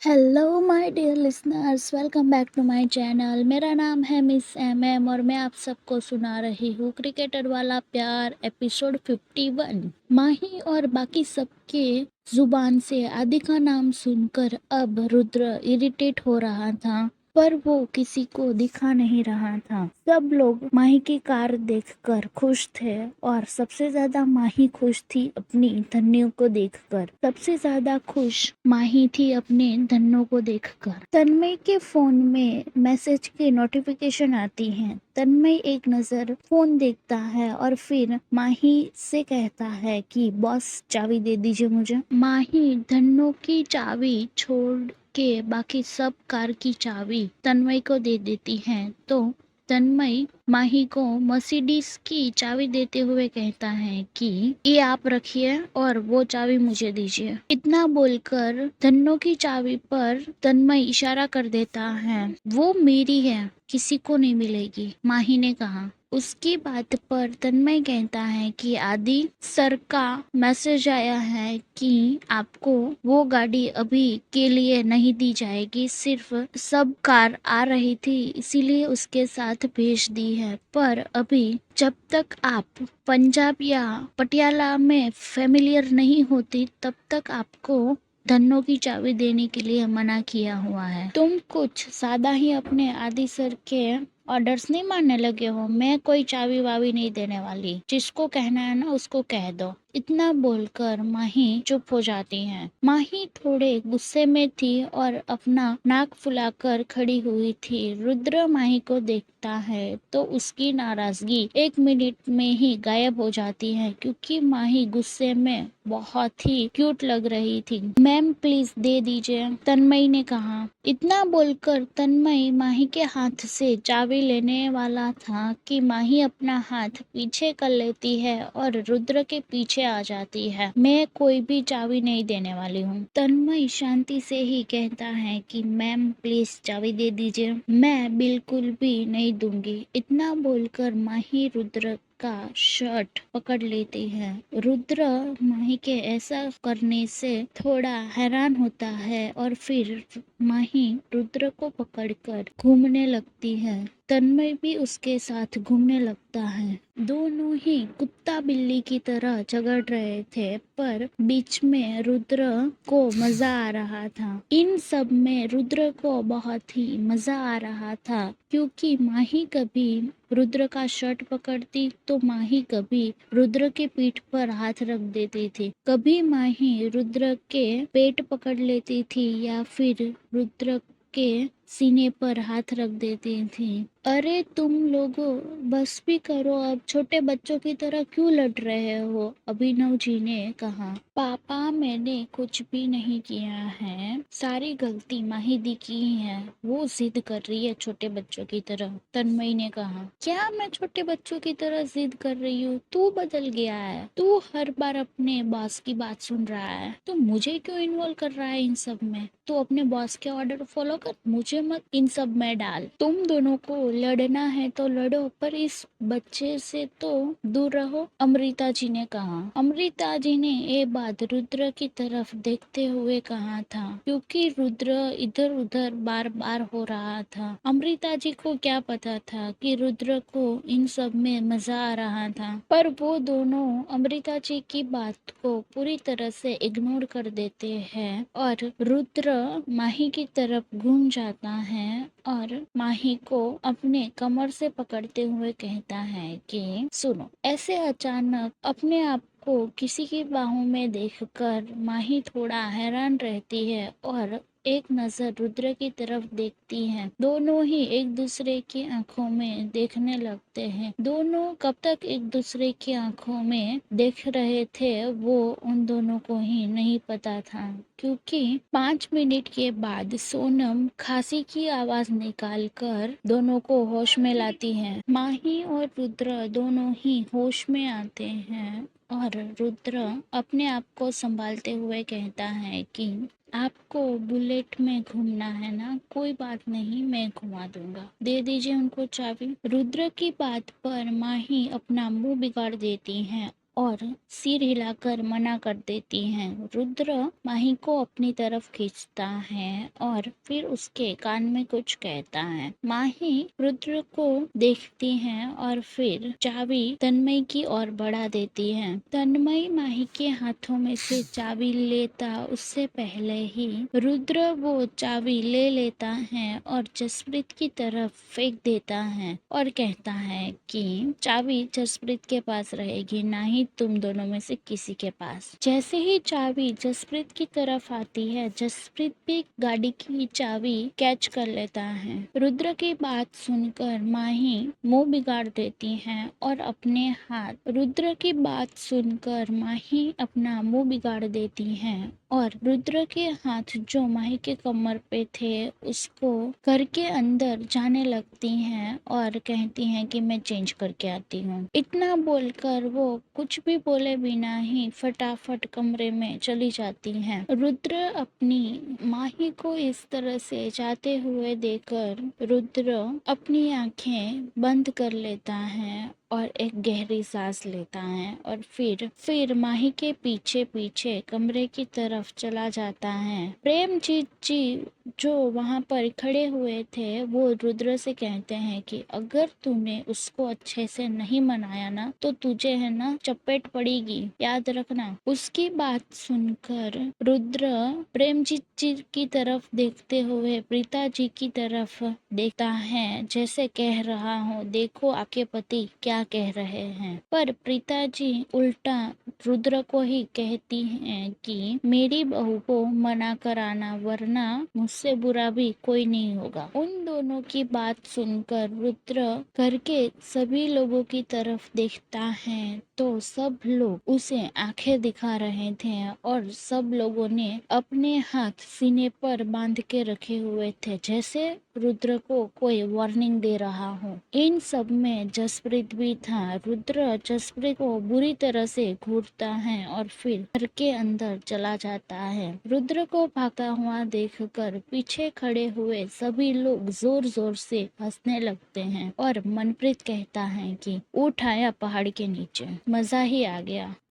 Hello my dear listeners, welcome back to my channel. मेरा नाम है मिस एम और मैं आप सबको सुना रही हूँ क्रिकेटर वाला प्यार एपिसोड 51। माही और बाकी सबके जुबान से आदि का नाम सुनकर अब रुद्र इरिटेट हो रहा था, पर वो किसी को दिखा नहीं रहा था। सब लोग माही की कार देखकर खुश थे और सबसे ज्यादा माही खुश थी अपनी धन्यों को देखकर। सबसे ज्यादा खुश माही थी अपने धन्यों को देखकर। तन्मय के फोन में मैसेज की नोटिफिकेशन आती है। तन्मय एक नजर फोन देखता है और फिर माही से कहता है कि बॉस चाबी दे दीजिए मुझे। माही धन्यों की चाबी छोड़ के बाकी सब कार की चाबी तन्मय को दे देती है, तो तन्मय माही को मर्सिडीज की चाबी देते हुए कहता है कि ये आप रखिए और वो चाबी मुझे दीजिए। इतना बोलकर धन्नो की चाबी पर तन्मय इशारा कर देता है, वो मेरी है, किसी को नहीं मिलेगी, माही ने कहा। उसकी बात पर तन्मय कहता है कि आदि सर का मैसेज आया है कि आपको वो गाड़ी अभी के लिए नहीं दी जाएगी, सिर्फ सब कार आ रही थी इसीलिए उसके साथ भेज दी है, पर अभी जब तक आप पंजाब या पटियाला में फेमिलियर नहीं होती तब तक आपको धन्नो की चाबी देने के लिए मना किया हुआ है। तुम कुछ ज्यादा ही अपने आदि सर के ऑर्डर्स नहीं मानने लगे हो। मैं कोई चाबी वाबी नहीं देने वाली, जिसको कहना है ना उसको कह दो। इतना बोलकर माही चुप हो जाती है। माही थोड़े गुस्से में थी और अपना नाक फुलाकर खड़ी हुई थी। रुद्र माही को देखता है तो उसकी नाराजगी 1 मिनट में ही गायब हो जाती है, क्योंकि माही गुस्से में बहुत ही क्यूट लग रही थी। मैम प्लीज दे दीजिए, तन्मय ने कहा। इतना बोलकर तन्मय माही के हाथ से चाबी लेने वाला था कि माही अपना हाथ पीछे कर लेती है और रुद्र के पीछे आ जाती है। मैं कोई भी चाबी नहीं देने वाली हूँ, तन्मय शांति से ही कहता है कि मैम प्लीज चाबी दे दीजिए। मैं बिल्कुल भी नहीं दूंगी। इतना बोलकर माही रुद्र का शर्ट पकड़ लेती है। रुद्र माही के ऐसा करने से थोड़ा हैरान होता है और फिर माही रुद्र को पकड़कर घूमने लगती है। तन्मय भी उसके साथ घूमने लगता है। दोनों ही कुत्ता बिल्ली की तरह झगड़ रहे थे, पर बीच में रुद्र को मजा आ रहा था। इन सब में रुद्र को बहुत ही मजा आ रहा था, क्योंकि माही कभी रुद्र का शर्ट पकड़ती तो माही कभी रुद्र के पीठ पर हाथ रख देती थी। कभी माही रुद्र के पेट पकड़ लेती थी या फिर रुद्र के सीने पर हाथ रख देती थी। अरे तुम लोगों बस भी करो, अब छोटे बच्चों की तरह क्यों लड़ रहे हो, अभिनव जी ने कहा। पापा मैंने कुछ भी नहीं किया है, सारी गलती माहिदी की है, वो जिद कर रही है छोटे बच्चों की तरह, तन्मय ने कहा। क्या मैं छोटे बच्चों की तरह जिद कर रही हूँ? तू बदल गया है, तू हर बार अपने बॉस की बात सुन रहा है, तू मुझे क्यों इन्वॉल्व कर रहा है इन सब में? तू अपने बॉस के ऑर्डर फॉलो कर, मुझे मत इन सब में डाल। तुम दोनों को लड़ना है तो लड़ो, पर इस बच्चे से तो दूर रहो, अमृता जी ने कहा। अमृता जी ने ये बात रुद्र की तरफ देखते हुए कहा था, क्योंकि रुद्र इधर उधर बार बार हो रहा था। अमृता जी को क्या पता था कि रुद्र को इन सब में मजा आ रहा था, पर वो दोनों अमृता जी की बात को पूरी तरह से इग्नोर कर देते हैं और रुद्र माही की तरफ घूम जाता है और माही को अपने कमर से पकड़ते हुए कहता है कि सुनो। ऐसे अचानक अपने आप को किसी की बाहों में देखकर माही थोड़ा हैरान रहती है और एक नजर रुद्र की तरफ देखती है। दोनों ही एक दूसरे की आंखों में देखने लगते हैं। दोनों कब तक एक दूसरे की आंखों में देख रहे थे वो उन दोनों को ही नहीं पता था, क्योंकि 5 मिनट के बाद सोनम खांसी की आवाज निकालकर दोनों को होश में लाती है। माही और रुद्र दोनों ही होश में आते हैं और रुद्र अपने आप को संभालते हुए कहता है कि आपको बुलेट में घूमना है ना, कोई बात नहीं, मैं घुमा दूंगा, दे दीजिए उनको चाबी। रुद्र की बात पर माही अपना मुंह बिगाड़ देती है और सिर हिलाकर मना कर देती हैं। रुद्र माही को अपनी तरफ खींचता है और फिर उसके कान में कुछ कहता है। माही रुद्र को देखती है और फिर चाबी तन्मय की ओर बढ़ा देती है। तन्मय माही के हाथों में से चाबी लेता उससे पहले ही रुद्र वो चाबी ले लेता है और जसप्रीत की तरफ फेंक देता है और कहता है कि चाबी जसप्रीत के पास रहेगी, ना ही तुम दोनों में से किसी के पास। जैसे ही चाबी जसप्रीत की तरफ आती है, जसप्रीत भी गाड़ी की चाबी कैच कर लेता है। रुद्र की बात सुनकर माही मुंह बिगाड़ देती है और अपने हाथ रुद्र की बात सुनकर माही अपना मुंह बिगाड़ देती है और रुद्र के हाथ जो माही के कमर पे थे उसको घर के अंदर जाने लगती हैं और कहती हैं कि मैं चेंज करके आती हूँ। इतना बोलकर वो कुछ भी बोले बिना ही फटाफट कमरे में चली जाती हैं। रुद्र अपनी माही को इस तरह से जाते हुए देखकर रुद्र अपनी आंखें बंद कर लेता है और एक गहरी सांस लेता है और फिर माही के पीछे पीछे कमरे की तरफ चला जाता है। प्रेमजीत जी जो वहां पर खड़े हुए थे वो रुद्र से कहते हैं कि अगर तूने उसको अच्छे से नहीं मनाया ना तो तुझे है ना चपेट पड़ेगी, याद रखना। उसकी बात सुनकर रुद्र प्रेमजीत जी की तरफ देखते हुए प्रीता जी की तरफ देखता है, जैसे कह रहा हूँ देखो आपके पति क्या कह रहे हैं। पर प्रीता जी उल्टा रुद्र को ही कहती हैं कि मेरी बहू को मना कराना, वरना मुझसे बुरा भी कोई नहीं होगा। उन दोनों की बात सुनकर रुद्र घर के सभी लोगों की तरफ देखता है तो सब लोग उसे आंखें दिखा रहे थे और सब लोगों ने अपने हाथ सीने पर बांध के रखे हुए थे, जैसे रुद्र को कोई वार्निंग दे रहा हो। इन सब में जसप्रीत भी था। रुद्र जसप्रीत को बुरी तरह से घूरता है और फिर घर के अंदर चला जाता है। रुद्र को भागता हुआ देखकर पीछे खड़े हुए सभी लोग जोर जोर से हंसने लगते हैं और मनप्रीत कहता है कि उठ आया पहाड़ के नीचे, मजा ही आ गया।